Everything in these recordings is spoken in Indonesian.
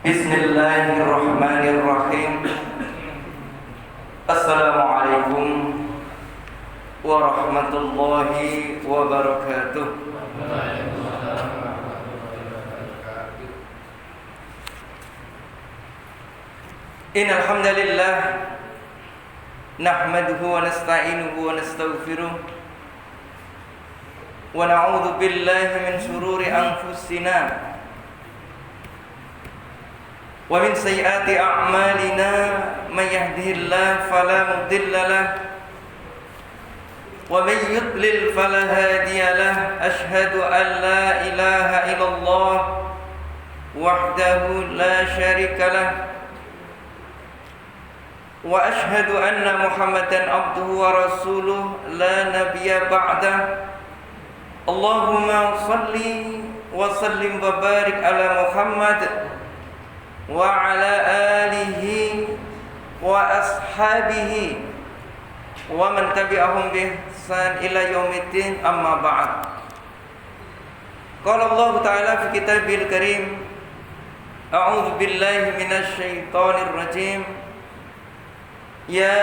Bismillahirrahmanirrahim. Assalamualaikum warahmatullahi wabarakatuh. Innal hamdalillah nahmaduhu wa nasta'inuhu wa nastaghfiruh wa na'udzu billahi min shururi anfusina wa min sayyiati a'malina may yahdihillahu fala mudilla lahu wa may yudlil fala hadiya lahu. Asyhadu an la ilaha illallah wahdahu la syarika lahu wa asyhadu anna Muhammadan abduhu wa rasuluh la nabiyya ba'dah. Allahumma salli wa sallim wa barik ala Muhammad wa ala alihi wa ashabihi wa man tabi'ahum bi ihsan ila yaumiddin, amma ba'd. Qala Allah Ta'ala fi kitabil karim, a'udzu billahi minasy syaithanir rajim. Ya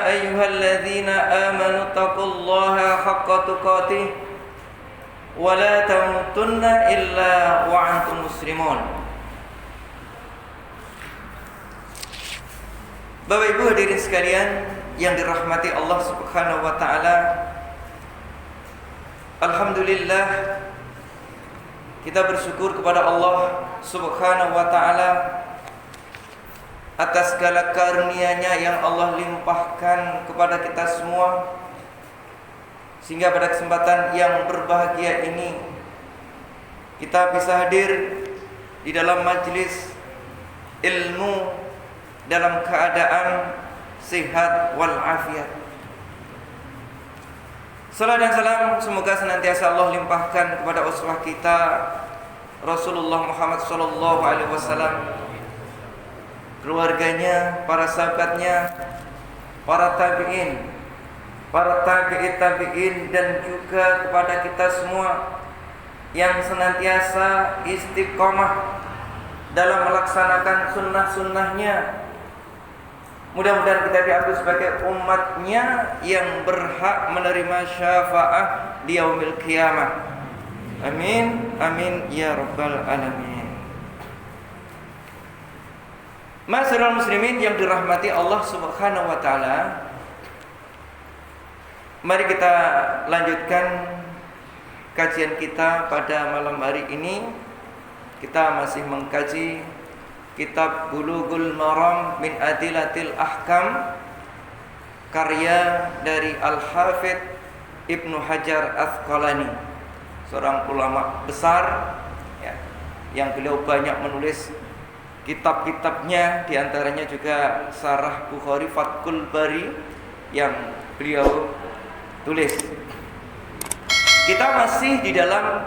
ayyuhalladzina amanu taqullaha haqqa tuqatih wa la tamutunna illa wa antum muslimun. Bapak Ibu hadirin sekalian yang dirahmati Allah Subhanahu wa taala, alhamdulillah kita bersyukur kepada Allah Subhanahu wa taala atas segala karunia-Nya yang Allah limpahkan kepada kita semua, sehingga pada kesempatan yang berbahagia ini kita bisa hadir di dalam majelis ilmu dalam keadaan sehat walafiat. Salam dan salam semoga senantiasa Allah limpahkan kepada uswah kita Rasulullah Muhammad SAW, keluarganya, para sahabatnya, para tabi'in, para tabi'in, dan juga kepada kita semua yang senantiasa istiqomah dalam melaksanakan sunnah-sunnahnya. Mudah-mudahan kita diakui sebagai umatnya yang berhak menerima syafaat di yaumil qiyamah. Amin, amin ya rabbal alamin. Ma'asyiral muslimin yang dirahmati Allah Subhanahu wa taala, mari kita lanjutkan kajian kita pada malam hari ini. Kita masih mengkaji kitab Bulughul Maram min Adillatil Ahkam, karya dari Al-Hafidz Ibnu Hajar Asqalani, seorang ulama besar ya, yang beliau banyak menulis kitab-kitabnya, diantaranya juga Syarah Bukhari Fathul Bari yang beliau tulis. Kita masih di dalam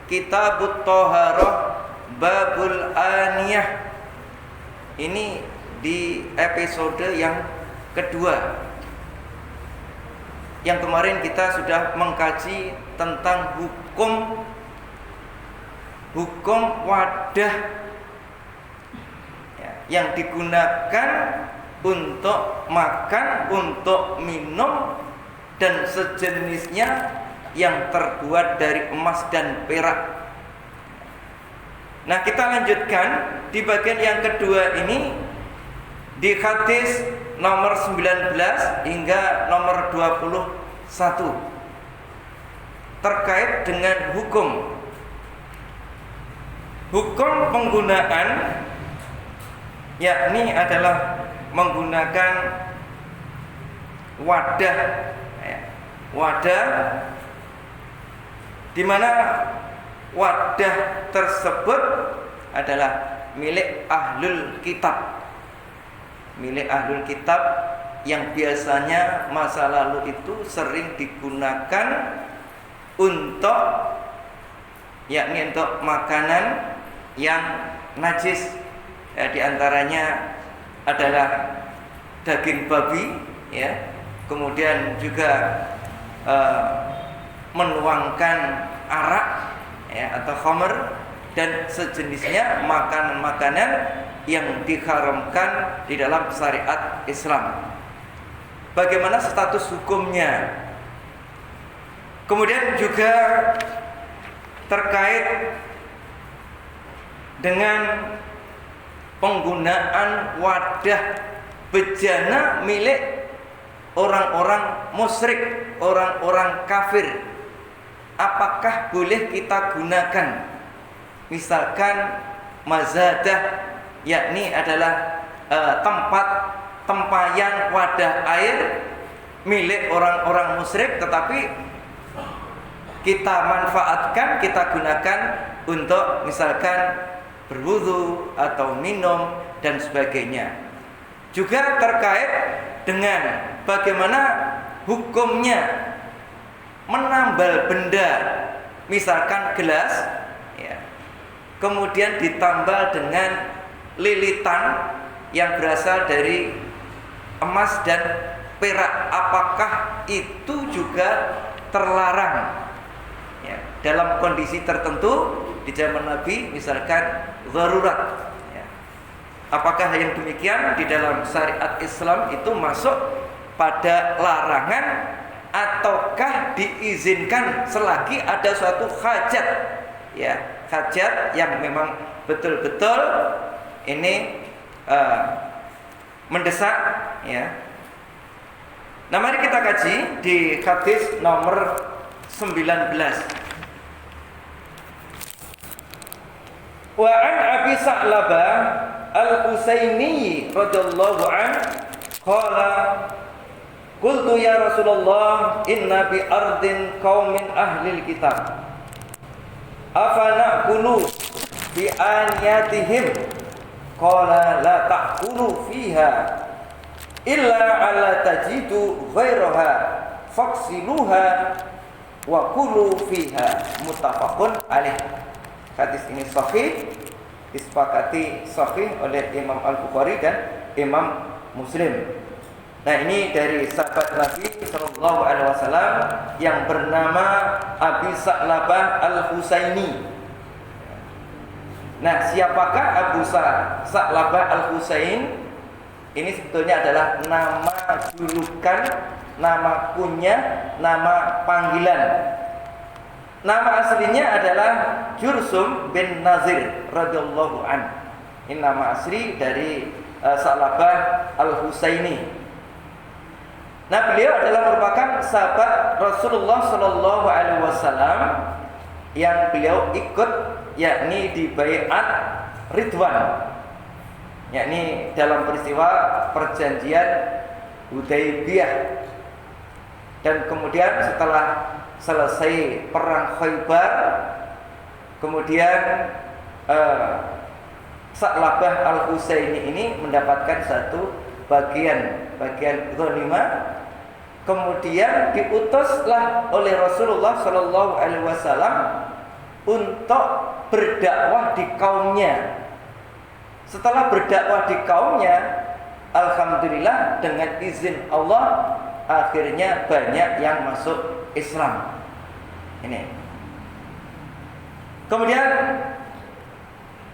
Kitabut Thaharah Babul Aniyah. Ini di episode yang kedua. Yang kemarin kita sudah mengkaji tentang hukum wadah yang digunakan untuk makan, untuk minum, dan sejenisnya yang terbuat dari emas dan perak. Nah, kita lanjutkan di bagian yang kedua ini, di hadis nomor 19 hingga nomor 21 terkait dengan hukum penggunaan, yakni adalah menggunakan wadah di mana wadah tersebut adalah milik ahlul kitab, yang biasanya masa lalu itu sering digunakan untuk, yakni untuk makanan yang najis. Di antaranya adalah daging babi, ya, kemudian juga menuangkan arak, ya, atau khamr, dan sejenisnya, makanan-makanan yang diharamkan di dalam syariat Islam. Bagaimana status hukumnya? Kemudian juga terkait dengan penggunaan wadah bejana milik orang-orang musyrik, orang-orang kafir. Apakah boleh kita gunakan? Misalkan mazadah, yakni adalah tempat tempayan wadah air milik orang-orang musyrik, tetapi kita manfaatkan, kita gunakan untuk misalkan berwudu atau minum dan sebagainya. Juga terkait dengan bagaimana hukumnya menambal benda, misalkan gelas, ya, kemudian ditambal dengan lilitan yang berasal dari emas dan perak. Apakah itu juga terlarang? Ya, dalam kondisi tertentu di zaman Nabi, misalkan darurat. Ya. Apakah yang demikian di dalam syariat Islam itu masuk pada larangan ataukah diizinkan selagi ada suatu hajat? Ya, hajat yang memang betul-betul ini mendesak, ya. Nah, mari kita kaji di hadis nomor 19. Wa an Abi Sa'labah Al-Husaini radhiyallahu an qala qultu ya Rasulullah inna bi ardin qaumin ahlil kitab afa na'kulu bi aniyatihim qala la ta'kulu fiha illa ala tajidu ghairaha faksiluha wa kulu fiha, muttafaqun alaih. Hadis ini sahih, disepakati sahih oleh Imam Al-Bukhari dan Imam Muslim. Nah, ini dari sahabat Nabi sallallahu alaihi wasallam yang bernama Abi Sa'labah Al-Husaini. Nah, siapakah Abu Sa'labah Al-Husain? Ini sebetulnya adalah nama julukan, nama kunyah, nama panggilan. Nama aslinya adalah Jursum bin Nazir radhiyallahu an. Ini nama asli dari Sa'labah Al-Husaini. Nah, beliau adalah merupakan sahabat Rasulullah sallallahu alaihi wasallam yang beliau ikut, yakni di baiat Ridwan, yakni dalam peristiwa perjanjian Hudaybiyah. Dan kemudian setelah selesai perang Khaybar, kemudian Sa'labah Al-Husaini ini mendapatkan satu bagian ghanimah. Kemudian diutuslah oleh Rasulullah sallallahu alaihi wasallam untuk berdakwah di kaumnya. Setelah berdakwah di kaumnya, alhamdulillah dengan izin Allah akhirnya banyak yang masuk Islam. Ini. Kemudian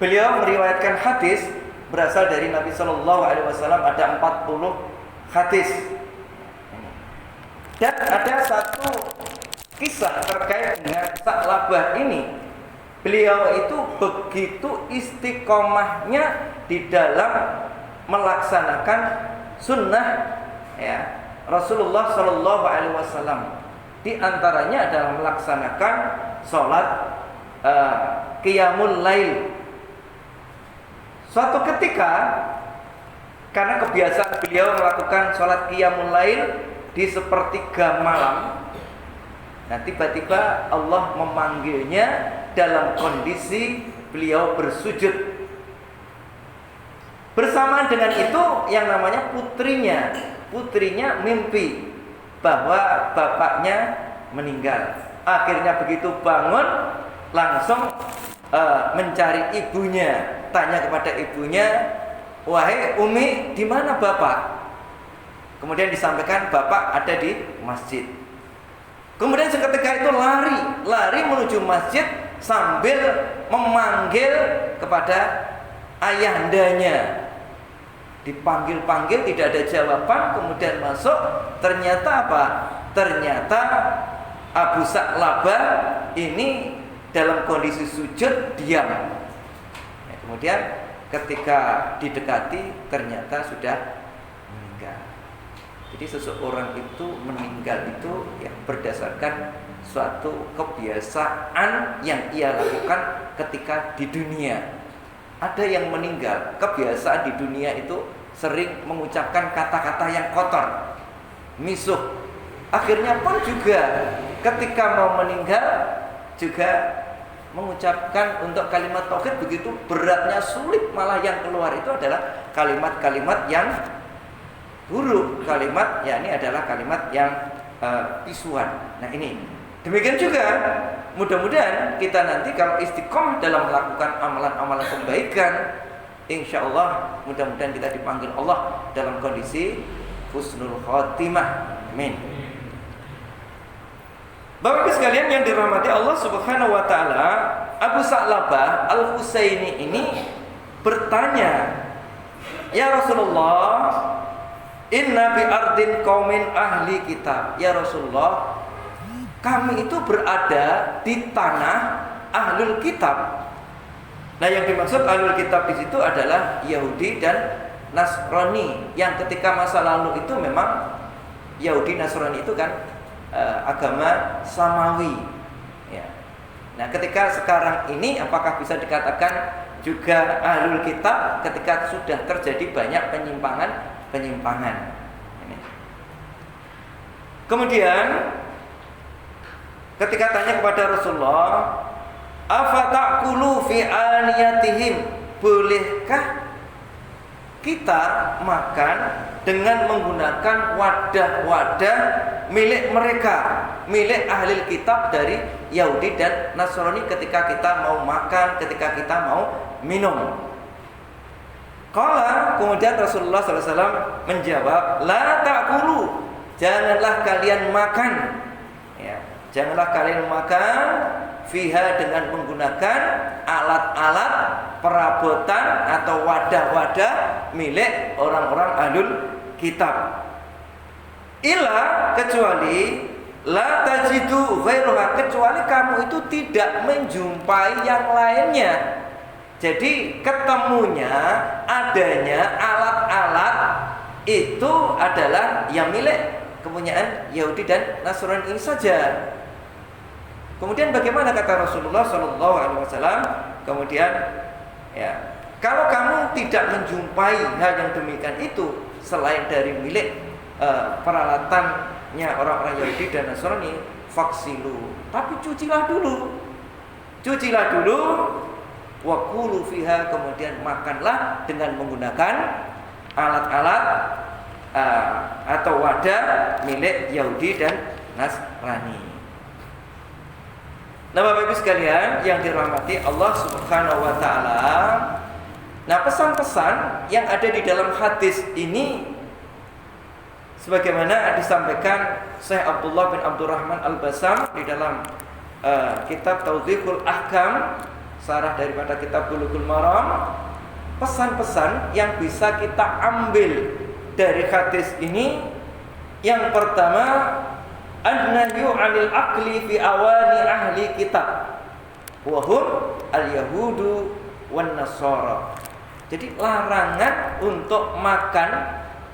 beliau meriwayatkan hadis berasal dari Nabi sallallahu alaihi wasallam, ada 40 hadis. Dan ada satu kisah terkait dengan Sa'labah ini. Beliau itu begitu istiqomahnya di dalam melaksanakan sunnah, ya, Rasulullah Shallallahu Alaihi Wasallam. Di antaranya adalah melaksanakan sholat qiyamul lail. Suatu ketika, karena kebiasaan beliau melakukan sholat qiyamul lail di sepertiga malam, nah tiba-tiba Allah memanggilnya dalam kondisi beliau bersujud. Bersamaan dengan itu yang namanya putrinya mimpi bahwa bapaknya meninggal. Akhirnya begitu bangun langsung mencari ibunya, tanya kepada ibunya, "Wahai Umi, di mana bapak?" Kemudian disampaikan bapak ada di masjid. Kemudian seketika itu lari menuju masjid sambil memanggil kepada ayahandanya. Dipanggil-panggil tidak ada jawaban, kemudian masuk, ternyata apa? Ternyata Abu Sa'labah ini dalam kondisi sujud diam. Kemudian ketika didekati ternyata sudah meninggal. Jadi seseorang itu meninggal itu ya berdasarkan suatu kebiasaan yang ia lakukan ketika di dunia. Ada yang meninggal, kebiasaan di dunia itu sering mengucapkan kata-kata yang kotor, misuh. Akhirnya pun juga ketika mau meninggal juga mengucapkan untuk kalimat tauhid begitu beratnya, sulit, malah yang keluar itu adalah kalimat-kalimat yang buruk, kalimat yakni adalah kalimat yang pisuan. Nah ini demikian juga mudah-mudahan kita nanti kalau istiqomah dalam melakukan amalan-amalan kebaikan, insya Allah mudah-mudahan kita dipanggil Allah dalam kondisi husnul khotimah. Amin. Bapak Ibu sekalian yang dirahmati Allah Subhanahu wa taala, Abu Sa'labah Al-Husaini ini bertanya, "Ya Rasulullah, inna bi ardin qaumin ahli kitab." Ya Rasulullah, kami itu berada di tanah ahlul kitab. Nah, yang dimaksud ahlul kitab di situ adalah Yahudi dan Nasrani, yang ketika masa lalu itu memang Yahudi Nasrani itu kan agama samawi ya. Nah ketika sekarang ini apakah bisa dikatakan juga ahlul kitab ketika sudah terjadi banyak penyimpangan ini. Kemudian ketika tanya kepada Rasulullah, afa ta'kulu fi aniyatihim, bolehkah kita makan dengan menggunakan wadah-wadah milik mereka, milik ahli kitab dari Yahudi dan Nasrani ketika kita mau makan, ketika kita mau minum? Kemudian Rasulullah SAW menjawab, la ta'kulu, janganlah kalian makan ya, janganlah kalian makan fiha dengan menggunakan alat-alat perabotan atau wadah-wadah milik orang-orang ahlul kitab. Ila, kecuali la tajidu ghairuha, kecuali kamu itu tidak menjumpai yang lainnya. Jadi ketemunya adanya alat-alat itu adalah yang milik kepunyaan Yahudi dan Nasrani ini saja. Kemudian bagaimana kata Rasulullah SAW? Kemudian ya, kalau kamu tidak menjumpai hal yang demikian itu selain dari milik peralatannya orang-orang Yahudi dan Nasrani, faksilu, tapi cucilah dulu, wakulu fiha, kemudian makanlah dengan menggunakan alat-alat atau wadah milik Yahudi dan Nasrani. Nah Bapak Ibu sekalian yang dirahmati Allah Subhanahu wa taala, nah pesan-pesan yang ada di dalam hadis ini sebagaimana disampaikan Syekh Abdullah bin Abdurrahman Al-Basam di dalam kitab Tawdhihul Ahkam, sarah daripada kitab Bulughul Maram, pesan-pesan yang bisa kita ambil dari hadis ini, yang pertama, an-nahyu 'anil akli fi awani ahli kitab wa hum al-yahudu wan nasara. Jadi larangan untuk makan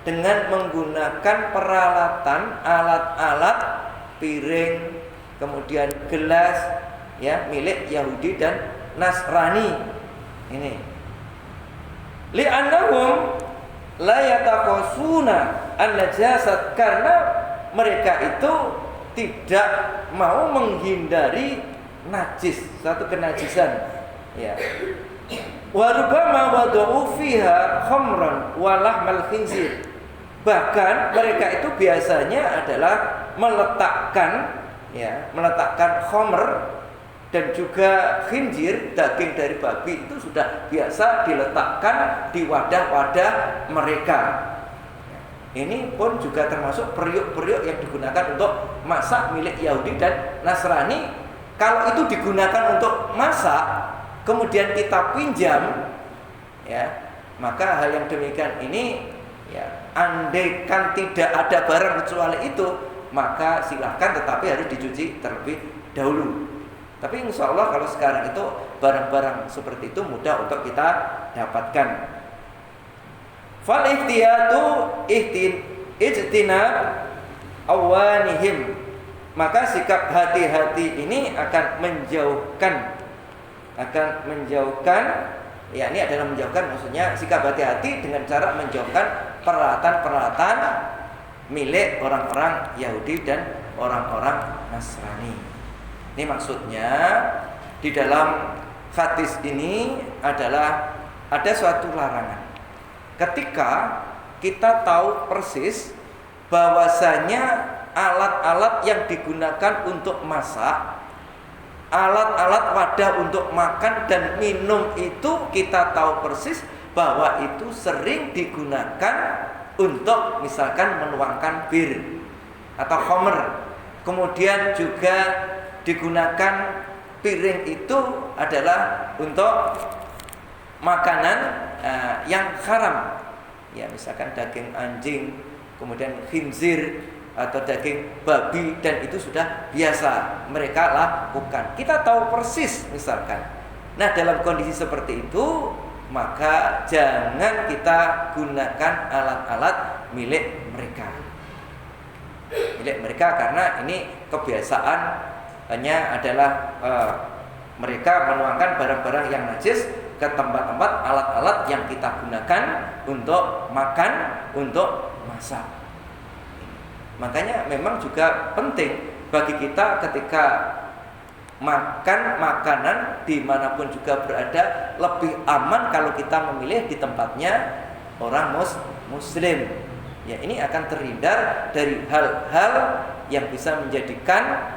dengan menggunakan peralatan, alat-alat, piring, kemudian gelas ya milik Yahudi dan Nasrani. Ini li'annahum la yataqasuna an-najasat, karena mereka itu tidak mau menghindari najis, satu kenajisan ya. Wa rubbama wada'u fiha khamran wa lahmal khinzir, bahkan mereka itu biasanya adalah meletakkan khamr dan juga khinzir, daging dari babi itu sudah biasa diletakkan di wadah-wadah mereka. Ini pun juga termasuk periuk-periuk yang digunakan untuk masak milik Yahudi dan Nasrani, Kalau itu digunakan untuk masak, kemudian kita pinjam, ya, maka hal yang demikian ini, ya, andaikan tidak ada barang kecuali itu, maka silahkan, tetapi harus dicuci terlebih dahulu. Tapi insya Allah kalau sekarang itu barang-barang seperti itu mudah untuk kita dapatkan. Fal ihtiyatu ijtinab awanihim, maka sikap hati-hati ini akan menjauhkan, ya, ini adalah menjauhkan, maksudnya sikap hati-hati dengan cara menjauhkan peralatan-peralatan milik orang-orang Yahudi dan orang-orang Nasrani. Ini maksudnya di dalam hadis ini adalah ada suatu larangan. Ketika kita tahu persis bahwasanya alat-alat yang digunakan untuk masak, alat-alat wadah untuk makan dan minum itu kita tahu persis bahwa itu sering digunakan untuk misalkan menuangkan bir atau khamr. Kemudian juga digunakan piring itu adalah untuk makanan yang haram, ya, misalkan daging anjing, kemudian khinzir atau daging babi, dan itu sudah biasa mereka lakukan. Kita tahu persis misalkan. Nah, dalam kondisi seperti itu, maka jangan kita gunakan alat-alat milik mereka. Milik mereka, karena ini kebiasaannya adalah mereka menuangkan barang-barang yang najis ke tempat-tempat alat-alat yang kita gunakan untuk makan, untuk masak. Makanya memang juga penting bagi kita ketika makan makanan dimanapun juga berada, lebih aman kalau kita memilih di tempatnya orang muslim. Ya, ini akan terhindar dari hal-hal yang bisa menjadikan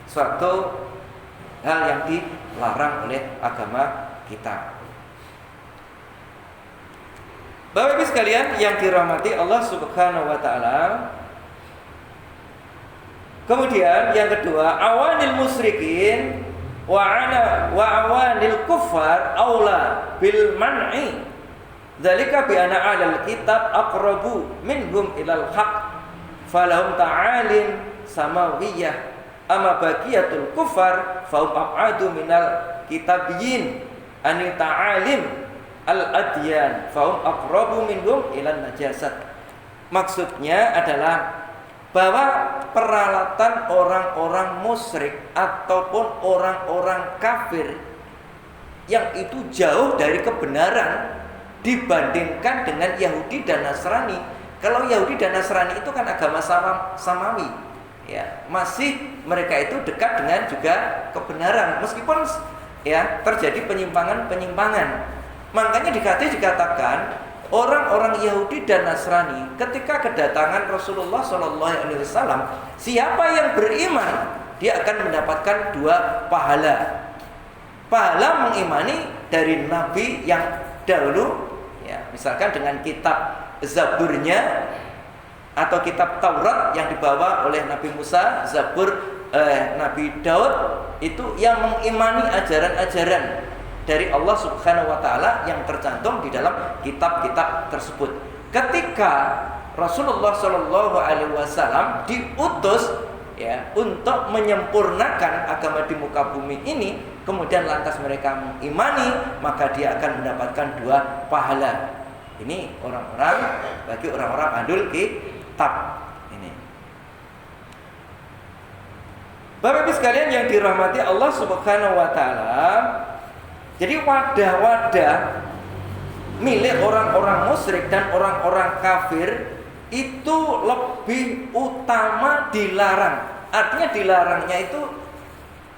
suatu hal yang dilarang oleh agama kita. Bapak Ibu sekalian yang dirahmati Allah Subhanahu wa taala. Kemudian yang kedua, awanil musyrikin wa awanil kuffar aula bil man'i. Dzalika bi anna ahlul kitab aqrabu minhum ilal haqq falahum ta'alim samawiyah. Amma baqiyatul kufar fahum ab'adu minal kitabiyyin anil ta'alim al-adyan fahum aqrabu minhum ilan najasat. Maksudnya adalah bahwa peralatan orang-orang musyrik ataupun orang-orang kafir yang itu jauh dari kebenaran dibandingkan dengan Yahudi dan Nasrani. Kalau Yahudi dan Nasrani itu kan agama samawi, ya, masih mereka itu dekat dengan juga kebenaran, meskipun, ya, terjadi penyimpangan. Makanya dikatakan orang-orang Yahudi dan Nasrani ketika kedatangan Rasulullah SAW, siapa yang beriman dia akan mendapatkan 2 pahala. Pahala mengimani dari nabi yang dahulu, ya, misalkan dengan kitab Zaburnya atau kitab Taurat yang dibawa oleh Nabi Musa, Zabur Nabi Daud, itu yang mengimani ajaran-ajaran dari Allah Subhanahu wa taala yang tercantum di dalam kitab-kitab tersebut. Ketika Rasulullah Shallallahu alaihi wasallam diutus, ya, untuk menyempurnakan agama di muka bumi ini, kemudian lantas mereka mengimani, maka dia akan mendapatkan 2 pahala. Ini bagi orang-orang ahlul kitab ini. Bapak Ibu sekalian yang dirahmati Allah Subhanahu wa taala, jadi wadah-wadah milik orang-orang musyrik dan orang-orang kafir itu lebih utama dilarang. Artinya dilarangnya itu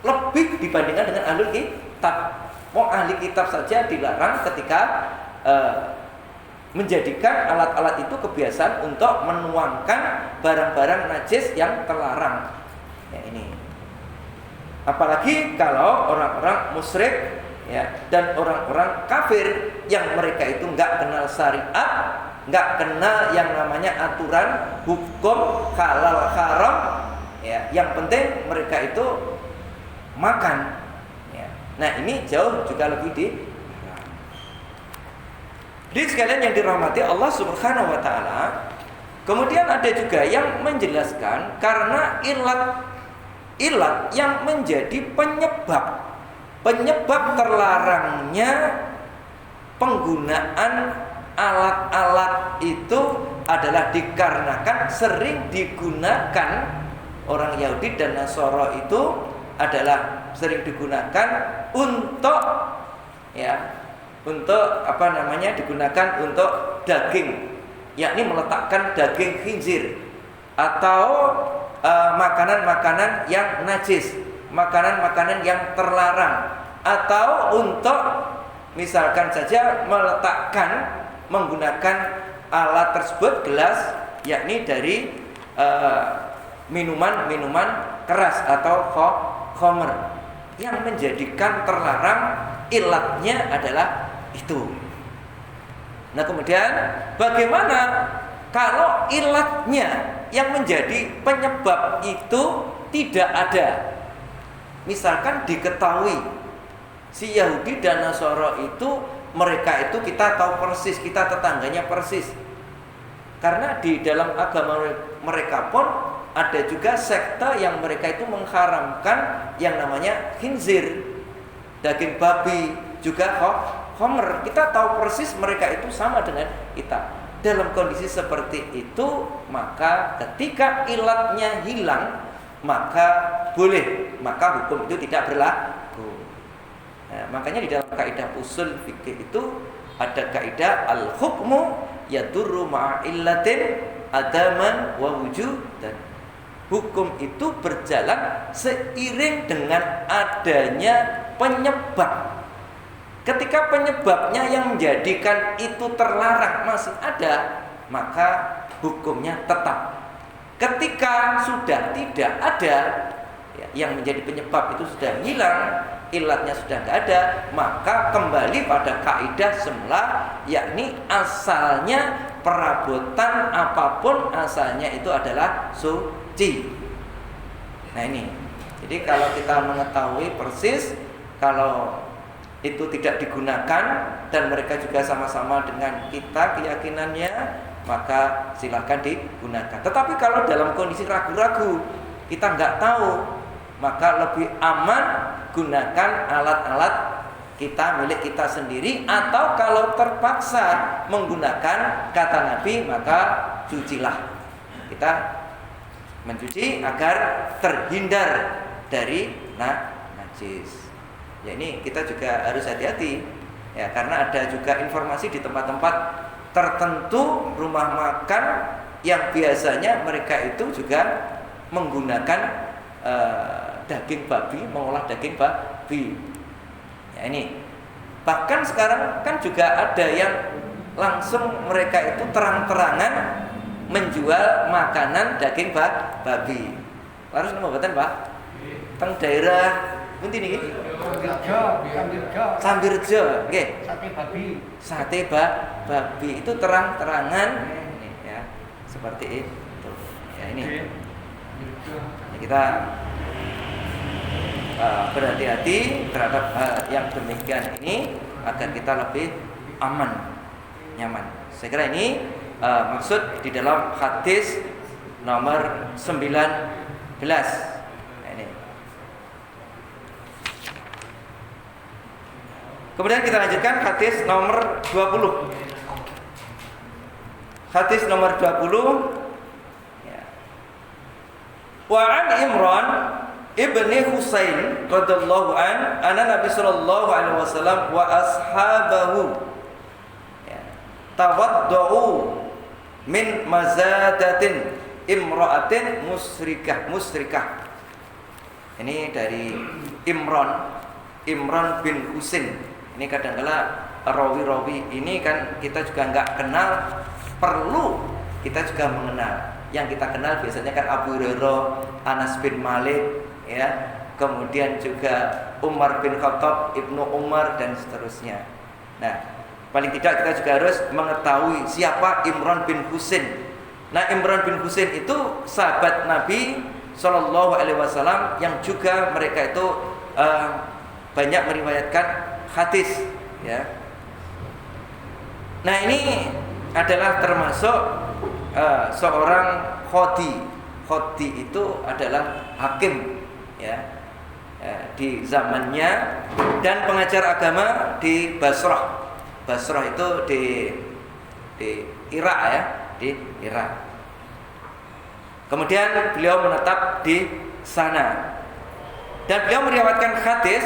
lebih dibandingkan dengan ahlul kitab. Mau ahli kitab saja dilarang ketika menjadikan alat-alat itu kebiasaan untuk menuangkan barang-barang najis yang terlarang. Ya, ini. Apalagi kalau orang-orang musyrik, ya, dan orang-orang kafir yang mereka itu nggak kenal syariat, nggak kenal yang namanya aturan hukum halal haram, ya, yang penting mereka itu makan. Ya. Nah ini jauh juga lebih di. Jadi sekalian yang dirahmati Allah Subhanahu Wa Taala. Kemudian ada juga yang menjelaskan karena ilat yang menjadi penyebab terlarangnya penggunaan alat-alat itu adalah dikarenakan sering digunakan orang Yahudi dan Nasara itu adalah sering digunakan untuk digunakan untuk daging, yakni meletakkan daging khinzir atau makanan-makanan yang najis, makanan-makanan yang terlarang, atau untuk misalkan saja menggunakan alat tersebut gelas, yakni dari minuman-minuman keras atau khamr yang menjadikan terlarang, ilatnya adalah itu. Nah kemudian bagaimana kalau ilatnya yang menjadi penyebab itu tidak ada? Misalkan diketahui si Yahudi dan Nasara itu, mereka itu kita tahu persis, kita tetangganya persis. Karena di dalam agama mereka pun ada juga sekte yang mereka itu mengharamkan yang namanya khinzir, daging babi, juga khamr. Kita tahu persis mereka itu sama dengan kita. Dalam kondisi seperti itu, maka ketika ilatnya hilang, maka boleh, maka hukum itu tidak berlaku. Nah, makanya di dalam kaidah usul fikih itu ada kaidah al-hukmu yadurru ma'illatin adaman wa wujudan. Hukum itu berjalan seiring dengan adanya penyebab. Ketika penyebabnya yang menjadikan itu terlarang masih ada, maka hukumnya tetap. Ketika sudah tidak ada, yang menjadi penyebab itu sudah hilang, ilatnya sudah tidak ada, maka kembali pada kaidah semula, yakni asalnya perabotan apapun asalnya itu adalah suci. Nah ini, jadi kalau kita mengetahui persis kalau itu tidak digunakan dan mereka juga sama-sama dengan kita keyakinannya, maka silakan digunakan. Tetapi kalau dalam kondisi ragu-ragu, kita nggak tahu, maka lebih aman gunakan alat-alat kita milik kita sendiri, atau kalau terpaksa menggunakan kata Nabi, maka cucilah. Kita mencuci agar terhindar dari najis. Ya ini kita juga harus hati-hati ya, karena ada juga informasi di tempat-tempat tertentu rumah makan yang biasanya mereka itu juga menggunakan daging babi, mengolah daging babi. Ya ini. Bahkan sekarang kan juga ada yang langsung mereka itu terang-terangan menjual makanan daging babi. Harus nembatan, Pak? Teng daerah pundi niki? Sambirjo, nggih. Sate babi itu terang-terangan ya, seperti itu. Ya ini. Ya, kita berhati-hati terhadap yang demikian ini agar kita lebih aman, nyaman. Saya kira ini maksud di dalam hadis nomor 19. Kemudian kita lanjutkan hadis nomor 20. Hadis nomor 20 ya. Wa an Imran ibni Husain radhiyallahu anna Nabi sallallahu alaihi wasallam wa ashabahu ya, tawaddu min mazadatin imra'atin musyrikah. Ini dari Imran bin Husain. Ini kadang-kala rawi-rawi ini kan kita juga nggak kenal, perlu kita juga mengenal. Yang kita kenal biasanya kan Abu Hurairah, Anas bin Malik, ya, kemudian juga Umar bin Khattab, Ibnu Umar dan seterusnya. Nah, paling tidak kita juga harus mengetahui siapa Imran bin Husain. Nah, Imran bin Husain itu sahabat Nabi Shallallahu Alaihi Wasallam yang juga mereka itu banyak meriwayatkan hadis, ya. Nah, ini adalah termasuk seorang qadhi. Qadhi itu adalah hakim, ya, di zamannya, dan pengajar agama di Basrah. Basrah itu di Irak, ya, di Irak. Kemudian beliau menetap di sana dan beliau meriwayatkan hadis,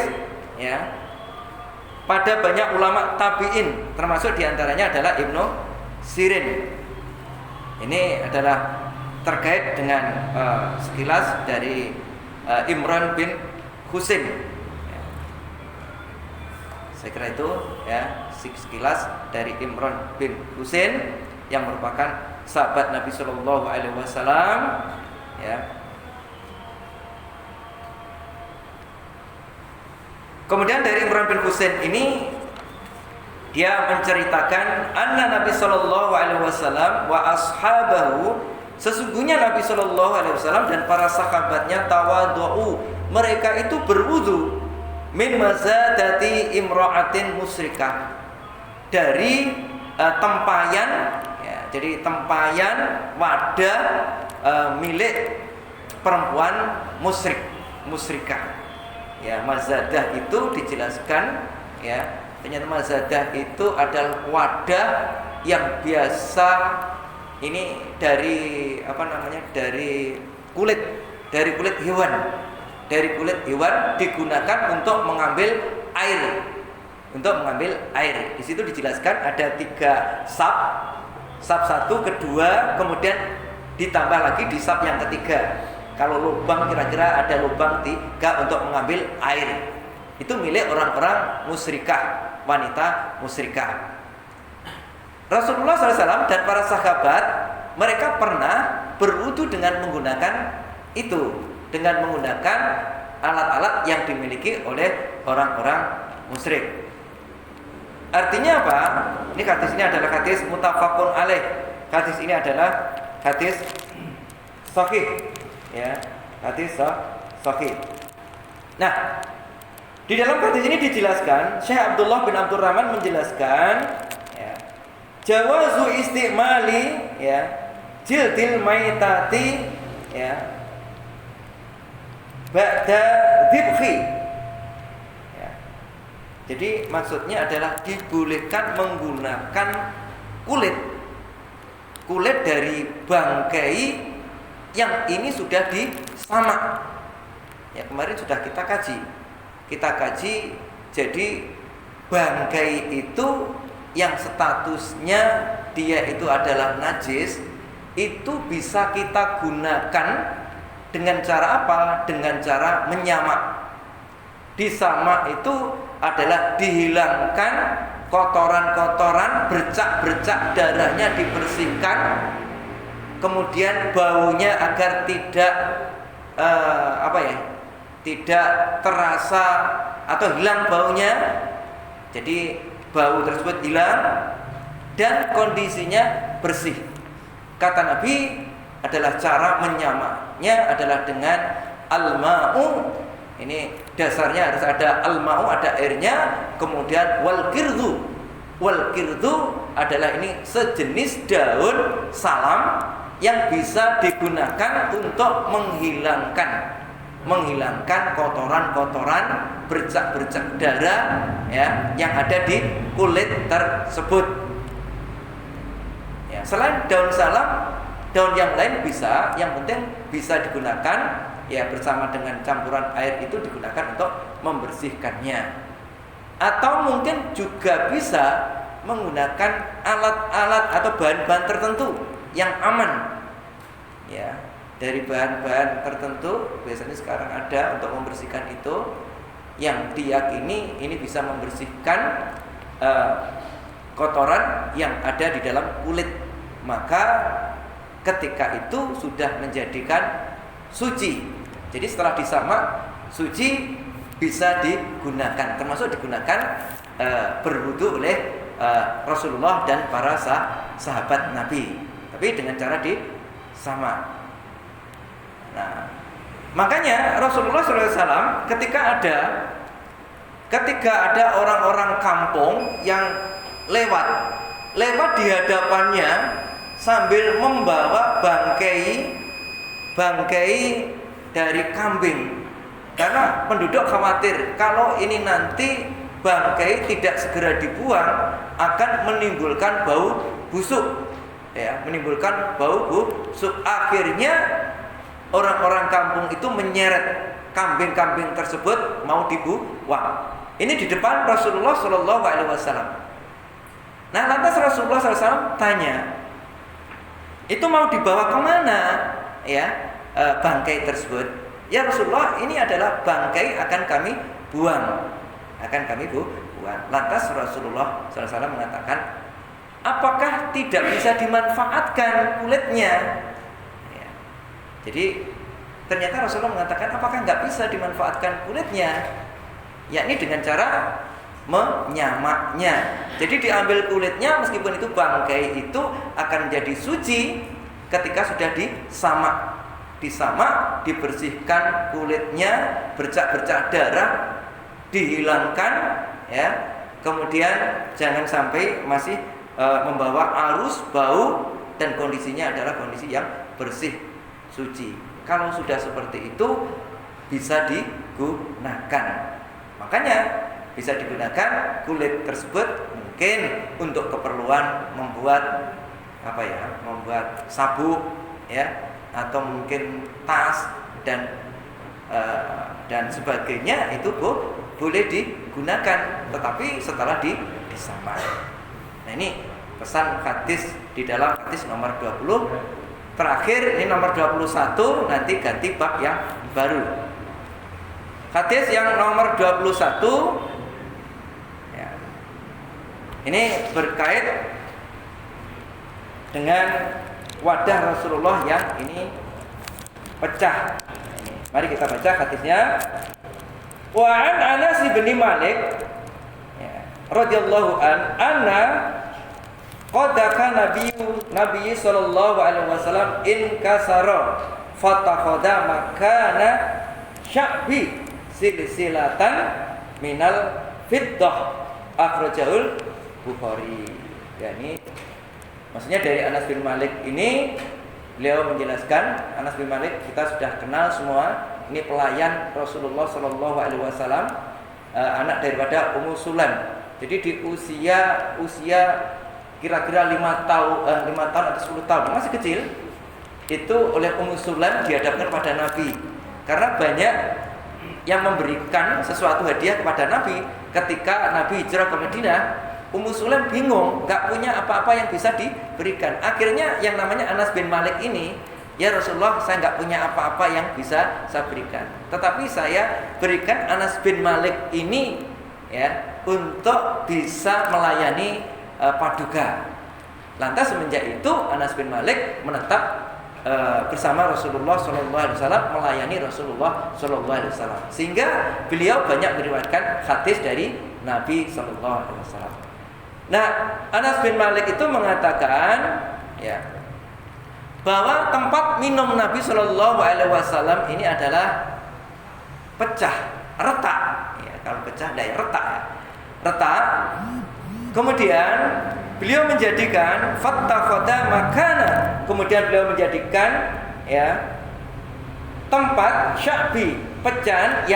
ya, pada banyak ulama tabi'in, termasuk diantaranya adalah Ibnu Sirin. Ini adalah terkait dengan sekilas dari Imran bin Husain. Ya. Saya kira itu, ya, sekilas dari Imran bin Husain yang merupakan sahabat Nabi Shallallahu Alaihi Wasallam, ya. Kemudian dari Imran bin Husain ini dia menceritakan anna Nabi Shallallahu Alaihi Wasallam wa ashabahu, sesungguhnya Nabi Shallallahu Alaihi Wasallam dan para sahabatnya tawadhu, mereka itu berwudu min mazadati imra'atin musyrikah, dari tempayan, ya, jadi tempayan wadah milik perempuan musyrikah. Ya, mazadah itu dijelaskan, ya, ternyata mazadah itu adalah wadah yang biasa ini dari dari kulit hewan. Dari kulit hewan digunakan untuk mengambil air. Di situ dijelaskan ada 3 sab. Sab 1, kedua, kemudian ditambah lagi di sab yang ketiga. Kalau lubang, kira-kira ada lubang 3 untuk mengambil air. Itu milik orang-orang musyrikah, wanita musyrikah. Rasulullah SAW dan para sahabat, mereka pernah berwudu dengan menggunakan itu, dengan menggunakan alat-alat yang dimiliki oleh orang-orang musyrik. Artinya apa? Ini hadis ini adalah hadis muttafaqun alaih. Hadis ini adalah hadis sahih, ya, hadis sahih. Nah, di dalam hadis ini dijelaskan, Syekh Abdullah bin Abdurrahman menjelaskan, ya, jawazu istimali, ya, jildil maitati, ya, ba'da dzibhi. Ya. Jadi maksudnya adalah dibolehkan menggunakan kulit dari bangkai yang ini sudah disamak. Ya, kemarin sudah kita kaji. Jadi bangkai itu yang statusnya dia itu adalah najis, itu bisa kita gunakan dengan cara apa? Dengan cara menyamak. Disamak itu adalah dihilangkan kotoran-kotoran, bercak-bercak darahnya dibersihkan, kemudian baunya agar tidak tidak terasa atau hilang baunya. Jadi bau tersebut hilang dan kondisinya bersih. Kata Nabi adalah cara menyamaknya adalah dengan al-ma'u. Ini dasarnya harus ada al-ma'u, ada airnya, kemudian wal qirdu. Wal qirdu adalah ini sejenis daun salam yang bisa digunakan untuk menghilangkan kotoran-kotoran, bercak-bercak darah, ya, yang ada di kulit tersebut. Ya, selain daun salam, daun yang lain bisa, yang penting bisa digunakan, ya, bersama dengan campuran air itu digunakan untuk membersihkannya. Atau mungkin juga bisa menggunakan alat-alat atau bahan-bahan tertentu yang aman, ya, dari bahan-bahan tertentu. Biasanya sekarang ada untuk membersihkan itu yang diyakini ini bisa membersihkan kotoran yang ada di dalam kulit. Maka ketika itu sudah menjadikan suci. Jadi setelah disamak, suci, bisa digunakan, termasuk digunakan berwudu oleh Rasulullah dan para sahabat Nabi. Tapi dengan cara disamak. Nah, Makanya Rasulullah SAW ketika ada orang-orang kampung yang lewat di hadapannya sambil membawa bangkai dari kambing, karena penduduk khawatir kalau ini nanti bangkai tidak segera dibuang akan menimbulkan bau busuk, ya, menimbulkan bau busuk. Akhirnya orang-orang kampung itu menyeret kambing-kambing tersebut mau dibuang. Ini di depan Rasulullah SAW. Nah, lantas Rasulullah SAW tanya, itu mau dibawa kemana, ya, bangkai tersebut? Ya Rasulullah, ini adalah bangkai akan kami buang, Lantas Rasulullah SAW mengatakan, apakah tidak bisa dimanfaatkan kulitnya? Ya. Jadi ternyata Rasulullah mengatakan, apakah nggak bisa dimanfaatkan kulitnya? Yakni dengan cara menyamaknya. Jadi diambil kulitnya, meskipun itu bangkai itu akan menjadi suci ketika sudah disamak, dibersihkan kulitnya, bercak-bercak darah dihilangkan, ya. Kemudian jangan sampai masih membawa arus bau dan kondisinya adalah kondisi yang bersih, suci. Kalau sudah seperti itu bisa digunakan. Makanya bisa digunakan kulit tersebut mungkin untuk keperluan membuat membuat sabuk, ya, atau mungkin tas dan sebagainya, itu boleh digunakan, tetapi setelah disamak. Nah, ini pesan hadis di dalam hadis nomor 20. Terakhir ini nomor 21, nanti ganti bab yang baru. Hadis yang nomor 21, ya, ini berkait dengan wadah Rasulullah yang ini pecah. Mari kita baca hadisnya. Wa an Anas bin Malik, ya, radhiyallahu anna qadaka Nabi sallallahu alaihi wasallam in kasara fatakhadha makana sya'bi silsilatan minal fiddah akhrajahul Bukhari. Yani maksudnya dari Anas bin Malik ini, beliau menjelaskan, Anas bin Malik kita sudah kenal semua, ini pelayan Rasulullah Shallallahu Alaihi Wasallam, anak daripada Ummu Sulaim. Jadi di usia kira-kira 5 tahun atau 10 tahun, masih kecil, itu oleh Ummu Sulaim dihadapkan pada Nabi, karena banyak yang memberikan sesuatu hadiah kepada Nabi. Ketika Nabi hijrah ke Madinah, Ummu Sulaim bingung, gak punya apa-apa yang bisa diberikan. Akhirnya yang namanya Anas bin Malik ini, ya Rasulullah, saya gak punya apa-apa yang bisa saya berikan, tetapi saya berikan Anas bin Malik ini, ya, untuk bisa melayani Paduka. Lantas semenjak itu Anas bin Malik menetap bersama Rasulullah SAW, melayani Rasulullah SAW, sehingga beliau banyak meriwayatkan hadis dari Nabi SAW. Nah, Anas bin Malik itu mengatakan, ya, bahwa tempat minum Nabi SAW ini adalah pecah, retak. Ya, kalau pecah dari retak, ya. Retak. Kemudian beliau menjadikan fattakhadha makana, kemudian beliau menjadikan, ya, tempat sya'bi, pecahan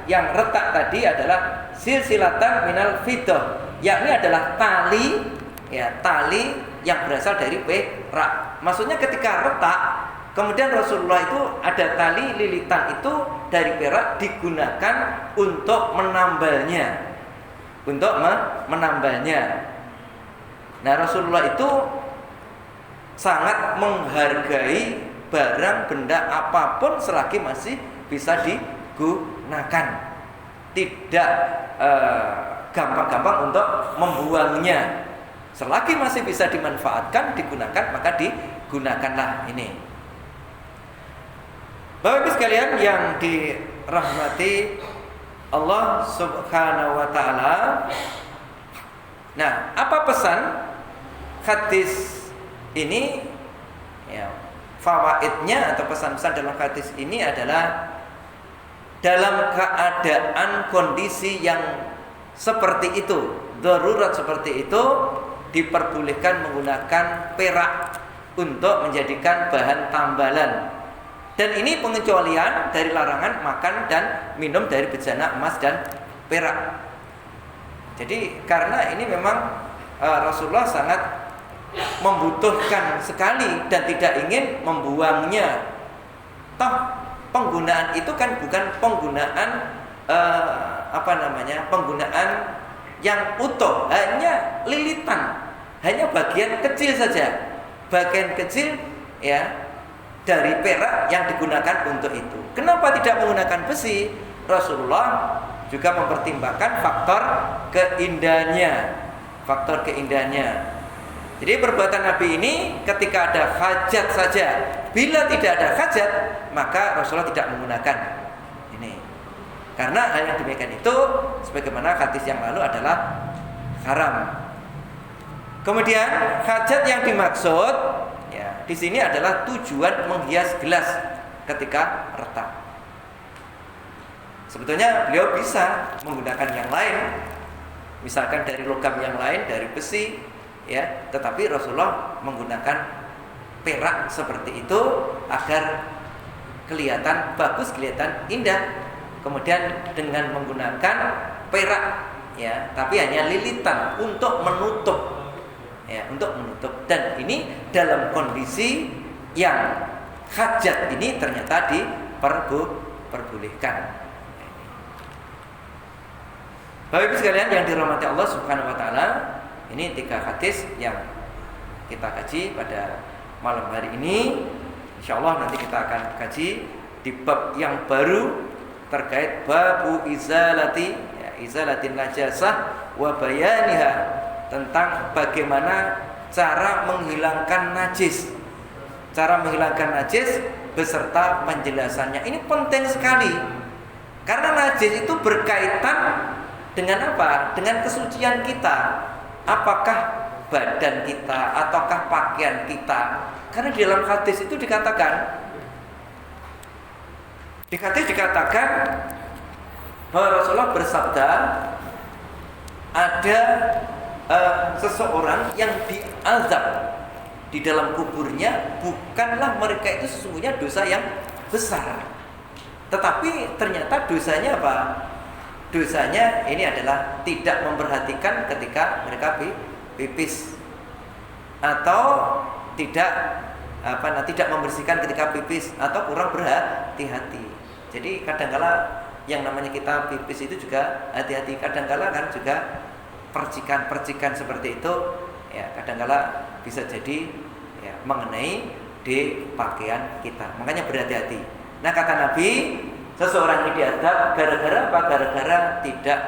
yang retak tadi adalah silsilatan minal fiddah, yakni adalah tali, ya, tali yang berasal dari perak. Maksudnya ketika retak, kemudian Rasulullah itu ada tali lilitan itu dari perak, digunakan untuk menambalnya. Nah, Rasulullah itu sangat menghargai barang benda apapun selagi masih bisa digunakan. Tidak gampang-gampang untuk membuangnya. Selagi masih bisa dimanfaatkan, digunakan, maka digunakanlah ini. Bapak Ibu sekalian yang dirahmati Allah Subhanahu wa taala. Nah, apa pesan hadis ini? Ya, fawaidnya atau pesan-pesan dalam hadis ini adalah dalam keadaan kondisi yang seperti itu, darurat seperti itu, diperbolehkan menggunakan perak untuk menjadikan bahan tambalan. Dan ini pengecualian dari larangan makan dan minum dari bejana emas dan perak. Jadi karena ini memang Rasulullah sangat membutuhkan sekali dan tidak ingin membuangnya. Toh penggunaan itu kan bukan penggunaan penggunaan yang utuh, hanya lilitan, hanya bagian kecil saja, bagian kecil ya dari perak yang digunakan untuk itu. Kenapa tidak menggunakan besi? Rasulullah juga mempertimbangkan faktor keindahannya. Jadi perbuatan Nabi ini ketika ada hajat saja. Bila tidak ada hajat, maka Rasulullah tidak menggunakan ini. Karena hal yang demikian itu, sebagaimana hadis yang lalu, adalah haram. Kemudian hajat yang dimaksud di sini adalah tujuan menghias gelas ketika retak. Sebetulnya beliau bisa menggunakan yang lain, misalkan dari logam yang lain, dari besi, ya. Tetapi Rasulullah menggunakan perak seperti itu agar kelihatan bagus, kelihatan indah. Kemudian dengan menggunakan perak, ya, tapi hanya lilitan untuk menutup. Dan ini dalam kondisi yang hajat ini ternyata diperbolehkan. Bapak Ibu sekalian yang dirahmati Allah Subhanahu wa taala, ini 3 hadis yang kita kaji pada malam hari ini. Insyaallah nanti kita akan kaji di bab yang baru terkait babu izalatin najasah wa bayaniha, tentang bagaimana cara menghilangkan najis. Cara menghilangkan najis beserta penjelasannya. Ini penting sekali. Karena najis itu berkaitan dengan apa? Dengan kesucian kita. Apakah badan kita ataukah pakaian kita? Karena di dalam hadis itu dikatakan bahwa Rasulullah bersabda, ada seseorang yang diazab di dalam kuburnya, bukanlah mereka itu sesungguhnya dosa yang besar, tetapi ternyata dosanya apa? Dosanya ini adalah tidak memperhatikan ketika mereka pipis, atau tidak membersihkan ketika pipis, atau kurang berhati-hati. Jadi kadangkala yang namanya kita pipis itu juga hati-hati. Kadangkala kan juga percikan seperti itu, ya, kadangkala bisa jadi ya, mengenai di pakaian kita. Makanya berhati-hati. Nah, kata Nabi, seseorang ini diadab gara-gara apa? Gara-gara tidak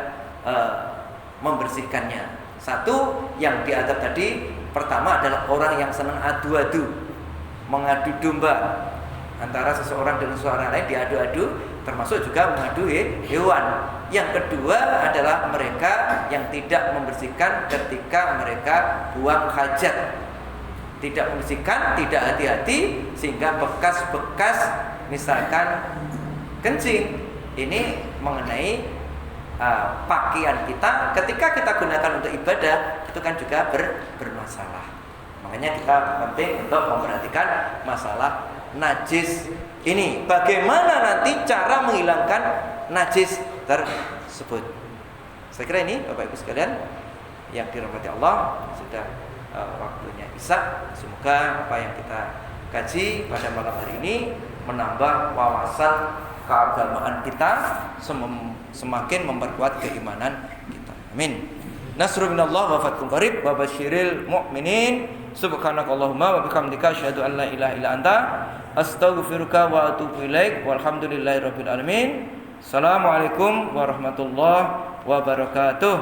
membersihkannya. Satu yang diadab tadi, pertama adalah orang yang senang adu-adu, mengadu domba antara seseorang dengan seseorang lain, diadu-adu, termasuk juga mengadu hewan. Yang kedua adalah mereka yang tidak membersihkan ketika mereka buang hajat. Tidak membersihkan, tidak hati-hati, sehingga bekas-bekas misalkan kencing ini mengenai pakaian kita ketika kita gunakan untuk ibadah, itu kan juga bermasalah. Makanya kita penting untuk memperhatikan masalah najis ini. Bagaimana nanti cara menghilangkan najis tersebut. Saya kira ini Bapak Ibu sekalian yang dirahmati Allah, sudah waktunya Isya. Semoga apa yang kita kaji pada malam hari ini menambah wawasan keagamaan kita, semakin memperkuat keimanan kita. Amin. Nasrul minallah wa fathun qarib wa basyiril mu'minin. Subhanakallahumma wa bihamdika asyhadu an la ilaha illa anta astaghfiruka wa atubu ilaik. Walhamdulillahirabbil alamin. Assalamualaikum warahmatullahi wabarakatuh.